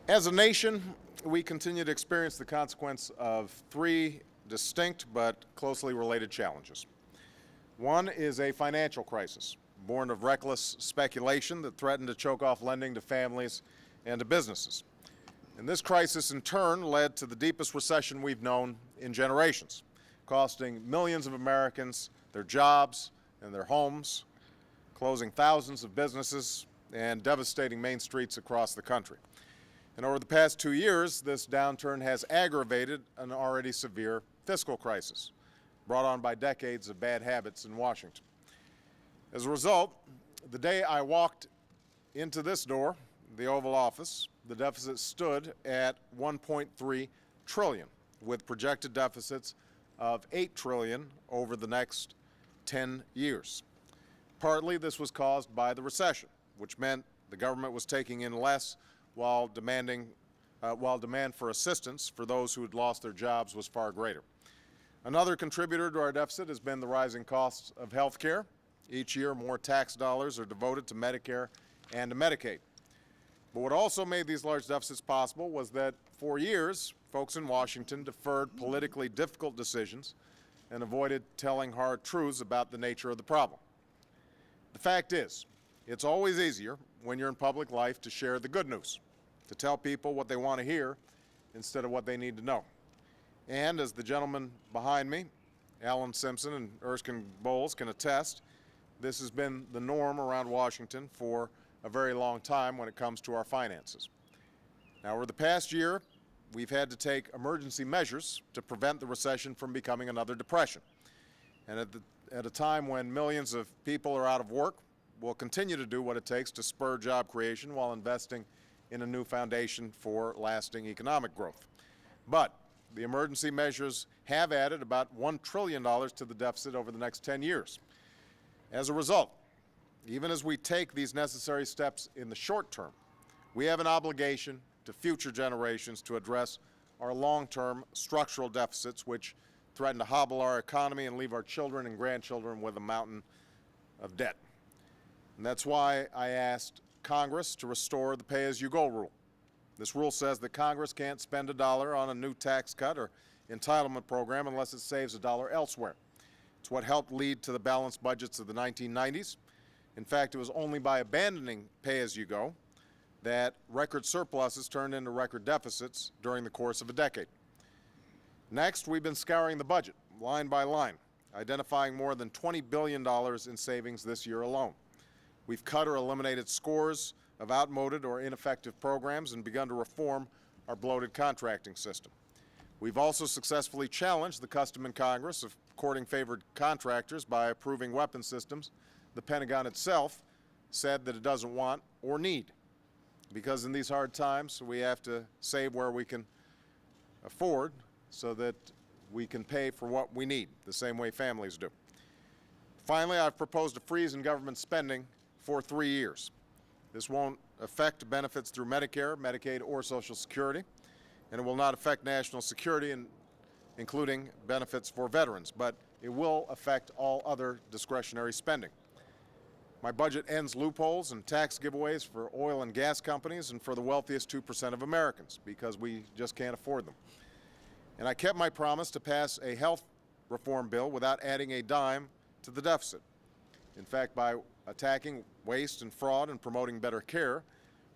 As a nation, we continue to experience the consequence of three distinct but closely related challenges. One is a financial crisis, born of reckless speculation that threatened to choke off lending to families and to businesses. And this crisis, in turn, led to the deepest recession we've known in generations, costing millions of Americans their jobs and their homes, closing thousands of businesses, and devastating main streets across the country. And over the past 2 years, this downturn has aggravated an already severe fiscal crisis, brought on by decades of bad habits in Washington. As a result, the day I walked into this door, the Oval Office, the deficit stood at $1.3 trillion, with projected deficits of $8 trillion over the next 10 years. Partly this was caused by the recession, which meant the government was taking in less while demand for assistance for those who had lost their jobs was far greater. Another contributor to our deficit has been the rising costs of health care. Each year, more tax dollars are devoted to Medicare and to Medicaid. But what also made these large deficits possible was that for years, folks in Washington deferred politically difficult decisions and avoided telling hard truths about the nature of the problem. The fact is, it's always easier when you're in public life to share the good news, to tell people what they want to hear instead of what they need to know. And as the gentleman behind me, Alan Simpson and Erskine Bowles, can attest, this has been the norm around Washington for a very long time when it comes to our finances. Now, over the past year, we've had to take emergency measures to prevent the recession from becoming another depression. And at a time when millions of people are out of work, we'll continue to do what it takes to spur job creation while investing in a new foundation for lasting economic growth. But the emergency measures have added about $1 trillion to the deficit over the next 10 years. As a result, even as we take these necessary steps in the short term, we have an obligation to future generations to address our long-term structural deficits, which threaten to hobble our economy and leave our children and grandchildren with a mountain of debt. And that's why I asked Congress to restore the pay-as-you-go rule. This rule says that Congress can't spend a dollar on a new tax cut or entitlement program unless it saves a dollar elsewhere. It's what helped lead to the balanced budgets of the 1990s. In fact, it was only by abandoning pay-as-you-go that record surpluses turned into record deficits during the course of a decade. Next, we've been scouring the budget, line by line, identifying more than $20 billion in savings this year alone. We've cut or eliminated scores of outmoded or ineffective programs and begun to reform our bloated contracting system. We've also successfully challenged the custom in Congress of courting favored contractors by approving weapon systems the Pentagon itself said that it doesn't want or need. Because in these hard times, we have to save where we can afford so that we can pay for what we need, the same way families do. Finally, I've proposed a freeze in government spending for 3 years. This won't affect benefits through Medicare, Medicaid, or Social Security, and it will not affect national security, including benefits for veterans, but it will affect all other discretionary spending. My budget ends loopholes and tax giveaways for oil and gas companies and for the wealthiest 2% of Americans because we just can't afford them. And I kept my promise to pass a health reform bill without adding a dime to the deficit. In fact, by attacking waste and fraud and promoting better care,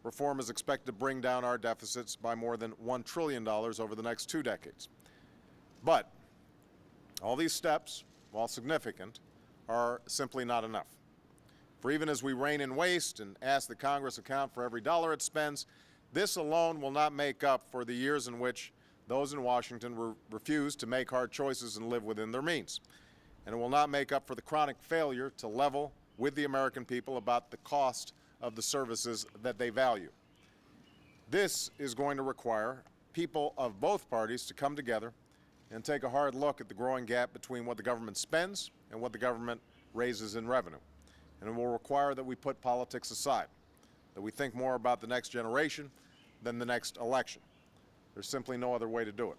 reform is expected to bring down our deficits by more than $1 trillion over the next 2 decades. But all these steps, while significant, are simply not enough. For even as we rein in waste and ask that Congress account for every dollar it spends, this alone will not make up for the years in which those in Washington refused to make hard choices and live within their means. And it will not make up for the chronic failure to level with the American people about the cost of the services that they value. This is going to require people of both parties to come together and take a hard look at the growing gap between what the government spends and what the government raises in revenue. And it will require that we put politics aside, that we think more about the next generation than the next election. There's simply no other way to do it.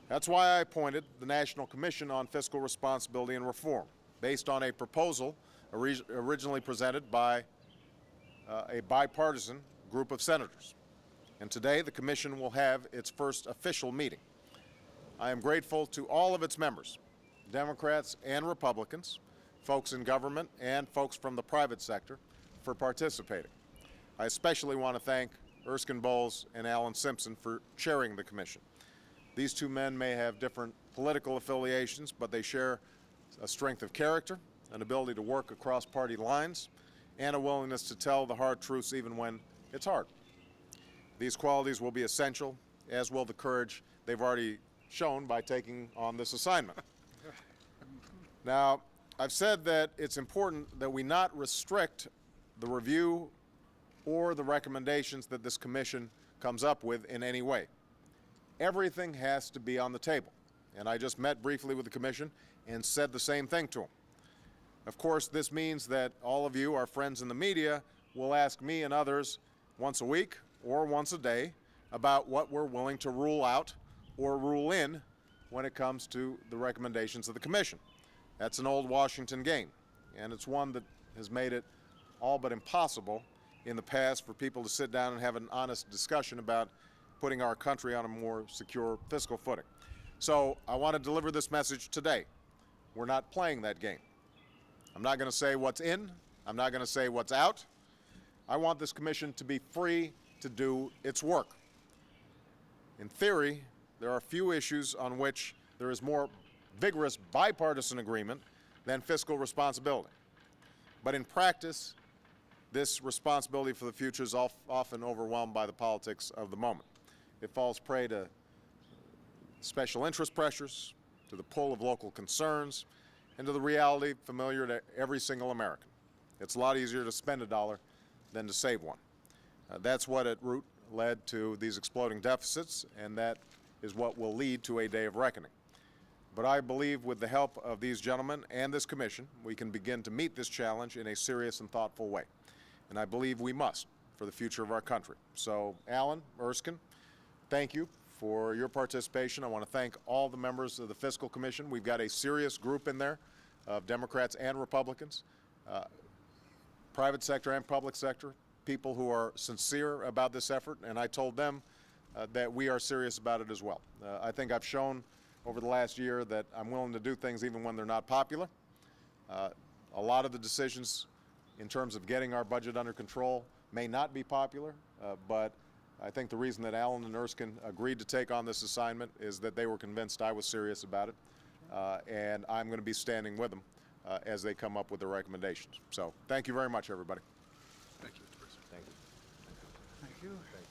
That's why I appointed the National Commission on Fiscal Responsibility and Reform, based on a proposal originally presented by a bipartisan group of senators. and today the Commission will have its first official meeting. I am grateful to all of its members, Democrats and Republicans, folks in government and folks from the private sector, for participating. I especially want to thank Erskine Bowles and Alan Simpson for chairing the Commission. These two men may have different political affiliations, but they share a strength of character, an ability to work across party lines, and a willingness to tell the hard truths even when it's hard. These qualities will be essential, as will the courage they've already shown by taking on this assignment. Now, I've said that it's important that we not restrict the review or the recommendations that this commission comes up with in any way. Everything has to be on the table. And I just met briefly with the commission and said the same thing to them. Of course, this means that all of you, our friends in the media, will ask me and others once a week or once a day about what we're willing to rule out or rule in when it comes to the recommendations of the commission. That's an old Washington game, and it's one that has made it all but impossible in the past for people to sit down and have an honest discussion about putting our country on a more secure fiscal footing. So I want to deliver this message today. We're not playing that game. I'm not going to say what's in. I'm not going to say what's out. I want this commission to be free to do its work. In theory, there are few issues on which there is more vigorous bipartisan agreement than fiscal responsibility. But in practice, this responsibility for the future is often overwhelmed by the politics of the moment. It falls prey to special interest pressures, to the pull of local concerns, and to the reality familiar to every single American. It's a lot easier to spend a dollar than to save one. That's what at root led to these exploding deficits, and that is what will lead to a day of reckoning. But I believe with the help of these gentlemen and this commission, we can begin to meet this challenge in a serious and thoughtful way. And I believe we must for the future of our country. So, Alan, Erskine, thank you for your participation. I want to thank all the members of the Fiscal Commission. We've got a serious group in there of Democrats and Republicans, private sector and public sector, people who are sincere about this effort, and I told them that we are serious about it as well. I think I've shown over the last year that I'm willing to do things even when they're not popular. A lot of the decisions in terms of getting our budget under control may not be popular, but I think the reason that Alan and Erskine agreed to take on this assignment is that they were convinced I was serious about it, and I'm going to be standing with them as they come up with their recommendations. So thank you very much, everybody. Thank you, Mr. President. Thank you. Thank you.